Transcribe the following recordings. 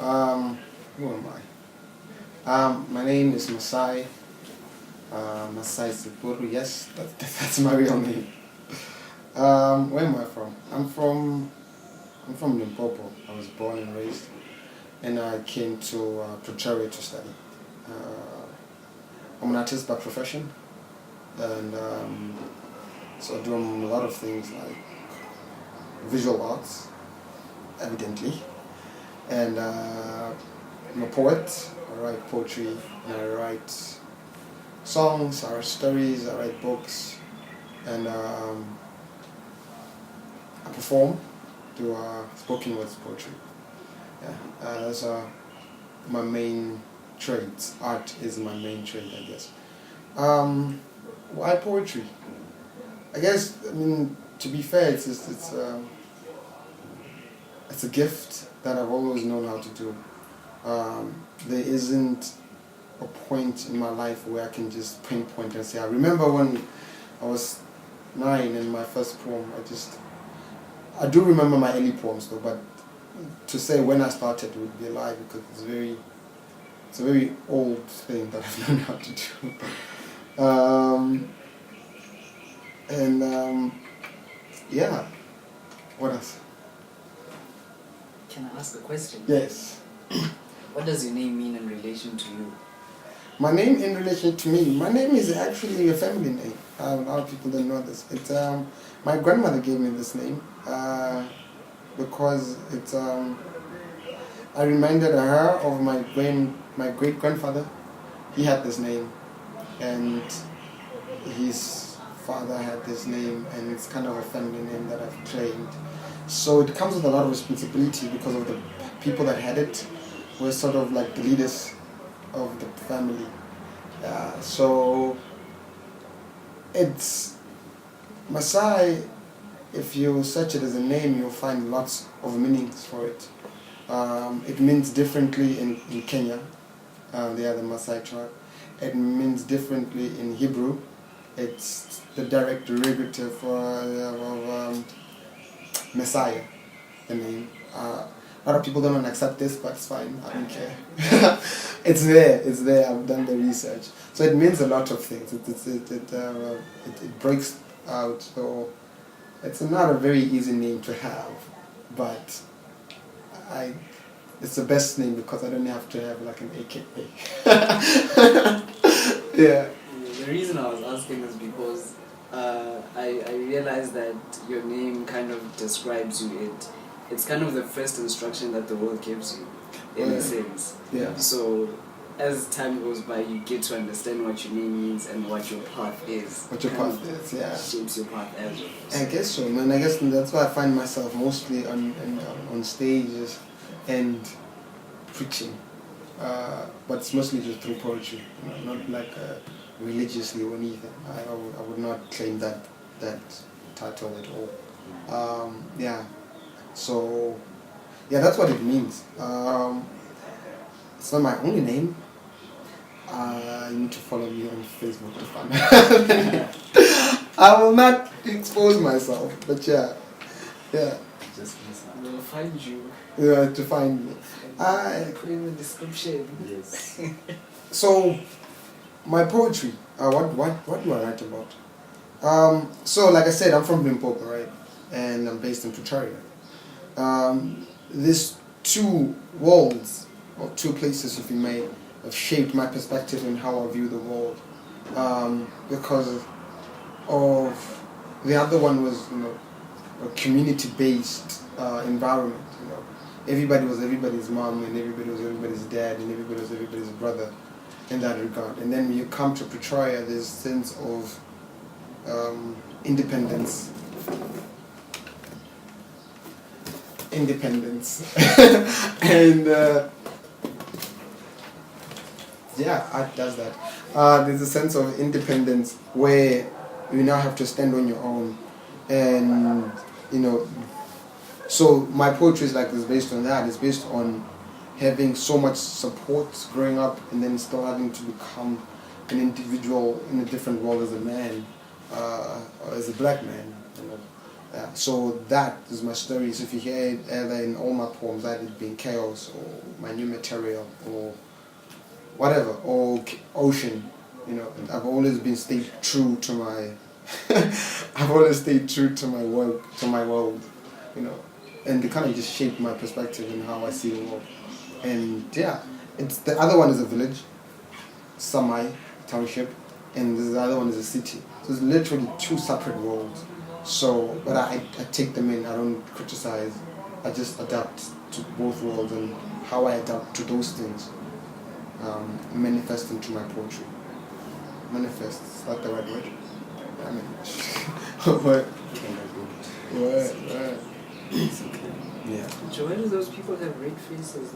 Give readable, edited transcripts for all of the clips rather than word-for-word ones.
Um, who am I? My name is Masai. Masai Sepuru. Yes, that's my real name. Where am I from? I'm from Limpopo. I was born and raised, and I came to Pretoria to study. I'm an artist by profession, and so I do a lot of things like visual arts, evidently, and I'm a poet. I write poetry, and I write songs, I write stories, I write books, and I perform, do spoken word poetry. Yeah, that's my main trades. Art is my main trade, I guess. Why poetry? I guess, to be fair, it's a gift that I've always known how to do. There isn't a point in my life where I can just pinpoint and say, I remember when I was 9 and my first poem, I do remember my early poems though, but to say when I started would be a lie because it's a very old thing that I've learned how to do. Yeah, what else? Can I ask a question? Yes. What does your name mean in relation to you? My name in relation to me, my name is actually a family name. A lot of people don't know this. It's my grandmother gave me this name because it's I reminded her of my great grandfather. He had this name, and his father had this name, and it's kind of a family name that I've claimed. So it comes with a lot of responsibility because of the people that had it were sort of like the leaders of the family. So it's Masai. If you search it as a name, you'll find lots of meanings for it. It means differently in Kenya. They are the Masai tribe. It means differently in Hebrew. It's the direct derivative of Messiah, the name. A lot of people don't want to accept this, but it's fine. I don't care. It's there. I've done the research. So it means a lot of things. It breaks out. So it's not a very easy name to have, but it's the best name because I don't have to have like an AKA. Yeah. The reason I was asking is because I realized that your name kind of describes you. It's kind of the first instruction that the world gives you, in a sense. Yeah. So, as time goes by, you get to understand what your name means and what your path is. What your path is, yeah. Shapes your path as well. I guess so, man. I guess that's why I find myself mostly on stages and preaching. But it's mostly just through poetry, not like religiously or anything. I would not claim that title at all. Yeah. So, yeah, that's what it means. It's not my only name. You need to follow me on Facebook to find out. I will not expose myself, but yeah. Just we'll find you. Yeah, to find me. Put in the description. Yes. So, my poetry. What do I write about? So, like I said, I'm from Limpopo, right? And I'm based in Pretoria. These two worlds, or two places, if you may, have shaped my perspective and how I view the world. Because of the other one was, a community-based environment. Everybody was everybody's mom, and everybody was everybody's dad, and everybody was everybody's brother, in that regard. And then when you come to Pretoria, there's a sense of independence. And yeah, art does that. There's a sense of independence where you now have to stand on your own, and so my poetry is like this, based on that. It's based on having so much support growing up, and then still having to become an individual in a different world as a man, or as a black man, So that is my story. So if you hear it either in all my poems, that it being chaos or my new material or whatever, or ocean, I've always been stayed true to my I've always stayed true to my work, to my world, and it kind of just shaped my perspective and how I see the world. And it's the other one is a village, Samai township, and the other one is a city. So it's literally two separate worlds. So, but I take them in. I don't criticize. I just adapt to both worlds, and how I adapt to those things manifest into my poetry. Manifest, is that the right word? I mean, what? Right. Yeah. So why do those people have red faces?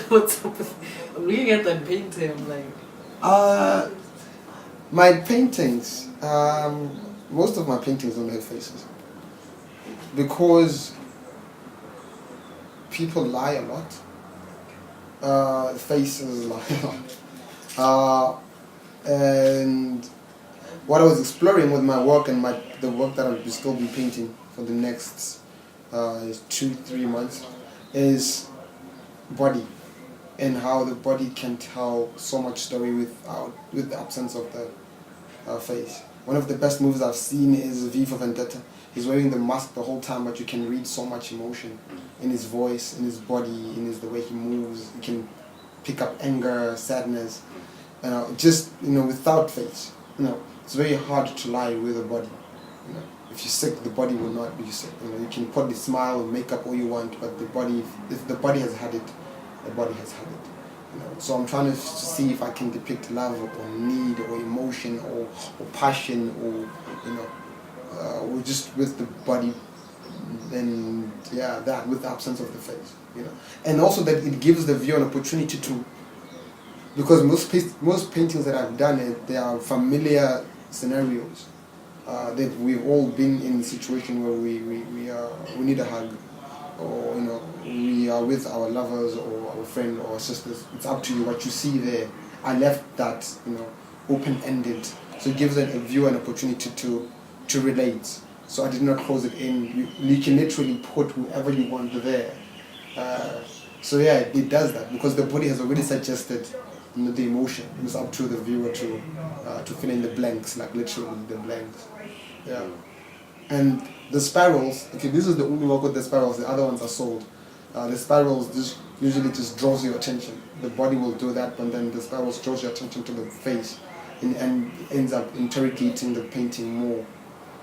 What's up with... I'm looking at that painting, I'm like... My paintings, most of my paintings don't have faces. Because people lie a lot. Faces lie a lot. And what I was exploring with my work and the work that I'll still be painting for the next 2-3 months is body, and how the body can tell so much story with the absence of the face. One of the best movies I've seen is V for Vendetta. He's wearing the mask the whole time, but you can read so much emotion in his voice, in his body, in the way he moves. You can pick up anger, sadness, just without face. It's very hard to lie with a body. If you're sick, the body will not be sick. You can put the smile and makeup all you want, but the body, if the body has had it, the body has had it. So I'm trying to see if I can depict love or need or emotion or passion or just with the body, and that with the absence of the face. And also that it gives the viewer an opportunity to, because most paintings that I've done, they are familiar scenarios. We've all been in a situation where we need a hug, or we are with our lovers or our friend or our sisters. It's up to you what you see there. I left that open-ended, so it gives a viewer an opportunity to relate. So I did not close it in. You can literally put whoever you want there. It does that because the body has already suggested the emotion. It's up to the viewer to fill in the blanks, like literally the blanks. Yeah. And the spirals, this is the only work with the spirals, the other ones are sold. The spirals usually just draws your attention. The body will do that, but then the spirals draws your attention to the face and ends up interrogating the painting more.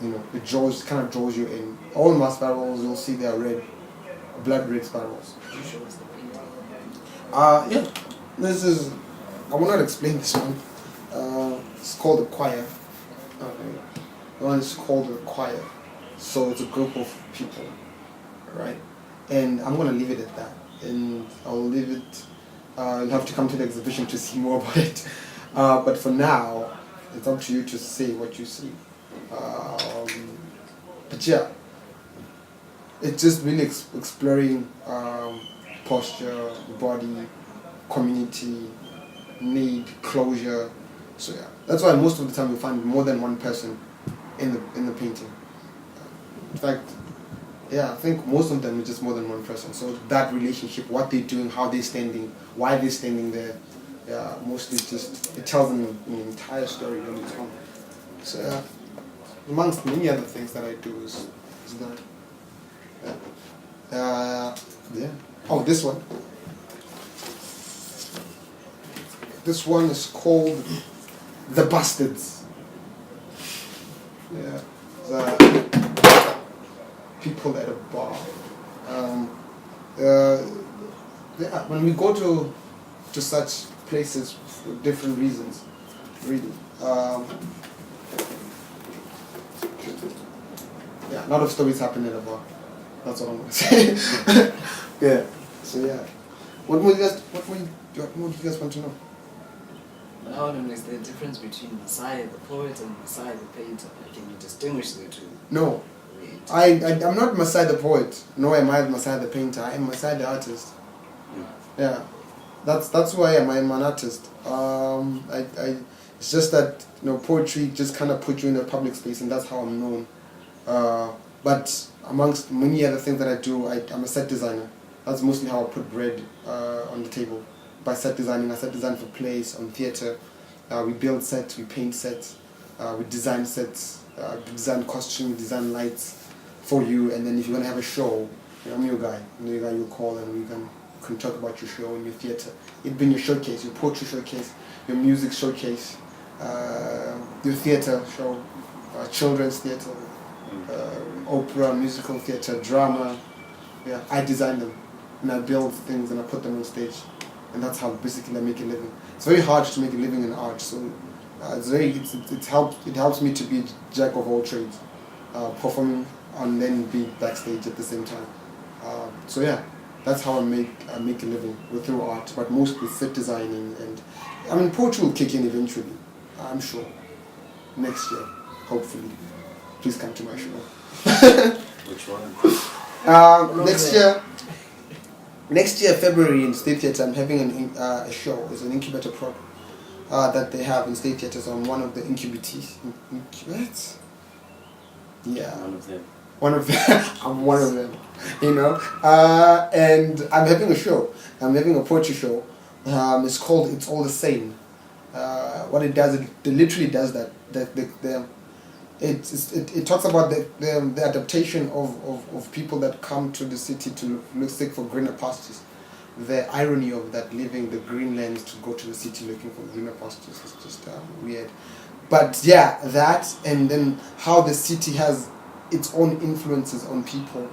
It kind of draws you in. All my spirals, you'll see they are red, blood red spirals. Could you show us the painting? This is, I will not explain this one. It's called the choir. The one is called the choir. So it's a group of people, right? And I'm going to leave it at that. And I'll leave it, you'll have to come to the exhibition to see more about it. But for now, it's up to you to say what you see. It's just really exploring posture, body, community, need, closure. So that's why most of the time you find more than one person in the painting. In fact, I think most of them is just more than one person. So that relationship, what they're doing, how they're standing, why they're standing there, mostly just it tells them an entire story on its own. So amongst many other things that I do is that. Oh, this one. This one is called The Bastards. People at a bar. When we go to such places for different reasons, really. A lot of stories happen in a bar. That's what I'm gonna say. What more do you guys want to know? I want to know is the difference between Masai the poet and Masai the painter. Can you distinguish the two? No. I'm not Masai the poet, nor am I Masai the painter. I am Masai the artist. Yeah. That's who I am. I'm an artist. It's just that poetry just kind of put you in a public space, and that's how I'm known. But amongst many other things that I do, I'm a set designer. That's mostly how I put bread on the table. By set designing, I set design for plays, on theatre. We build sets, we paint sets, we design sets, design costumes, design lights for you. And then if you're going to have a show, I'm your guy. I'm your guy you'll call and we can talk about your show and your theatre. It'd be your showcase, your poetry showcase, your music showcase, your theatre show, children's theatre, opera, musical theatre, drama. Yeah, I design them and I build things and I put them on stage, and that's how basically I make a living. It's very hard to make a living in art, so it helps me to be a jack of all trades, performing and then be backstage at the same time. So yeah, that's how I make a living through art, but mostly set designing, and I mean poetry will kick in eventually, I'm sure. Next year, hopefully. Please come to my show. Which one? Next year, February in State Theatre, I'm having a show. It's an incubator program that they have in State Theatre. So I'm one of the incubatees. What? Yeah. One of them. One of them. I'm one of them. You know. And I'm having a show. I'm having a poetry show. It's called "It's All the Same." What it does, it literally does that. It talks about the adaptation of people that come to the city to seek for greener pastures. The irony of that, leaving the green lands to go to the city looking for greener pastures is just weird. But yeah, that, and then how the city has its own influences on people.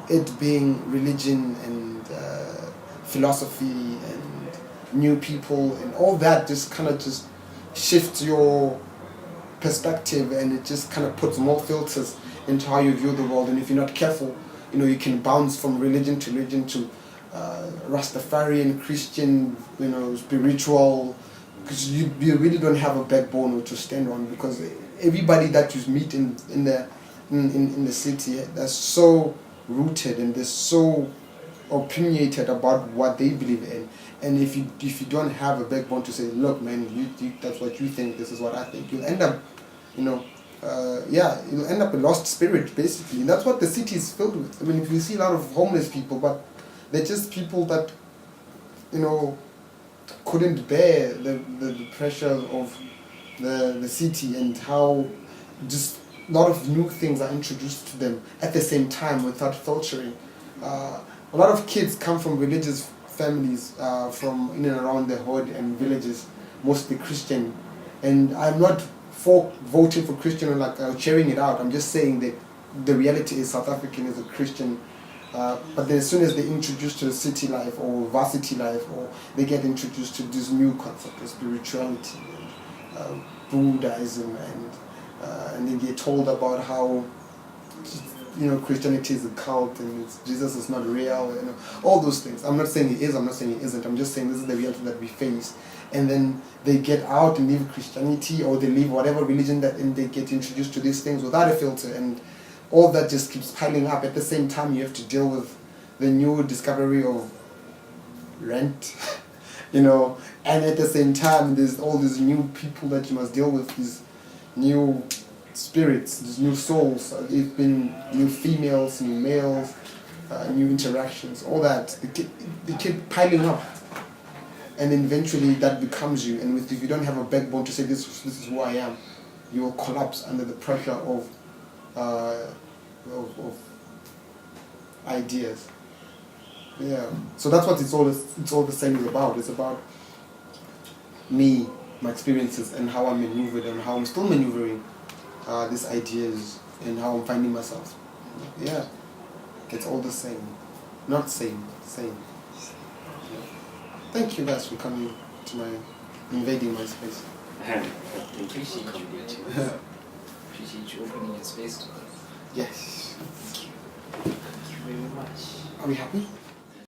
It being religion and philosophy and new people and all that just kind of just shifts your perspective, and it just kind of puts more filters into how you view the world. And if you're not careful, you can bounce from religion to Rastafarian, Christian, spiritual, because you really don't have a backbone to stand on, because everybody that you meet in the city, they're so rooted and they're so opinionated about what they believe in. And if you don't have a backbone to say, look man, you that's what you think, this is what I think, you'll end up you'll end up a lost spirit basically. And that's what the city is filled with. I mean, if you see a lot of homeless people, but they're just people that couldn't bear the pressures of the city, and how just a lot of new things are introduced to them at the same time without filtering. A lot of kids come from religious families from in and around the hood and villages, mostly Christian. And I'm not for voting for Christian or cheering it out. I'm just saying that the reality is South African is a Christian. But then as soon as they're introduced to city life or varsity life, or they get introduced to this new concept of spirituality and Buddhism, and they get told about how Christianity is a cult and Jesus is not real, all those things. I'm not saying he is, I'm not saying he isn't, I'm just saying this is the reality that we face. And then they get out and leave Christianity, or they leave whatever religion and they get introduced to these things without a filter, and all that just keeps piling up. At the same time, you have to deal with the new discovery of rent, and at the same time, there's all these new people that you must deal with, these new spirits, these new souls. It's been new females, new males, new interactions, all that. They keep piling up, and eventually that becomes you. And if you don't have a backbone to say this is who I am, you will collapse under the pressure of ideas. Yeah. So that's what it's all the same is about. It's about me, my experiences, and how I maneuvered and how I'm still maneuvering these ideas, and how I'm finding myself. Yeah. It's all the same. Not same. Yeah. Thank you guys for coming to invading my space. Appreciate you opening your space to us. Yes. Thank you very much. Are we happy?